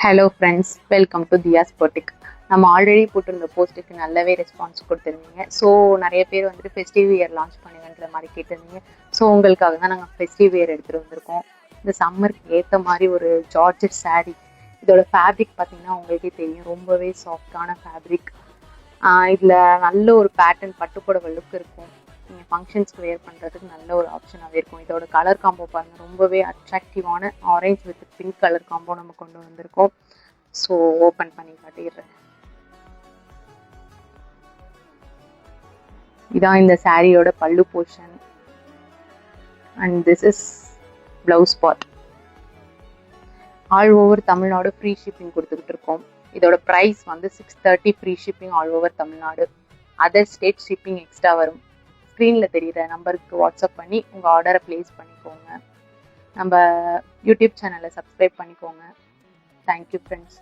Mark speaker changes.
Speaker 1: Hello friends, welcome to Thiya's boutique. நம்ம already போட்டிருந்த போஸ்ட்டுக்கு நல்லாவே ரெஸ்பான்ஸ் கொடுத்துருந்தீங்க. ஸோ நிறைய பேர் வந்துட்டு ஃபெஸ்டிவ் வியர் லான்ச் பண்ணுங்கன்ற மாதிரி கேட்டிருந்தீங்க. ஸோ உங்களுக்காக தான் நாங்கள் ஃபெஸ்டிவ் வியர் எடுத்துகிட்டு வந்திருக்கோம். இந்த சம்மருக்கு ஏற்ற மாதிரி ஒரு ஜார்ஜெட் சாரீ. இதோட ஃபேப்ரிக் பார்த்தீங்கன்னா உங்களுக்கே தெரியும், ரொம்பவே சாஃப்டான ஃபேப்ரிக். இதில் நல்ல ஒரு பேட்டர்ன் பட்டுப்புடவை லுக் இருக்கும். நீங்கள் ஃபங்க்ஷன்ஸ்க்கு வேர் பண்ணுறதுக்கு நல்ல ஒரு ஆப்ஷனாகவே இருக்கும். இதோட கலர் காம்போ பாருங்கள், ரொம்பவே அட்ராக்டிவான orange with pink colour combo நம்ம கொண்டு வந்திருக்கோம். ஸோ ஓப்பன் பண்ணி காட்டிடுறேன். இதான் இந்த சாரியோட பல்லு portion and this is blouse part. All over Tamil Nadu free shipping கொடுத்துக்கிட்டு இருக்கோம். இதோட ப்ரைஸ் வந்து 630 free shipping all over Tamil Nadu. Other state shipping extra வரும். ஸ்க்ரீனில் தெரிகிற நம்பருக்கு வாட்ஸ்அப் பண்ணி உங்கள் ஆர்டரை ப்ளேஸ் பண்ணிக்கோங்க. நம்ம யூடியூப் சேனலை சப்ஸ்கிரைப் பண்ணிக்கோங்க. Thank you friends.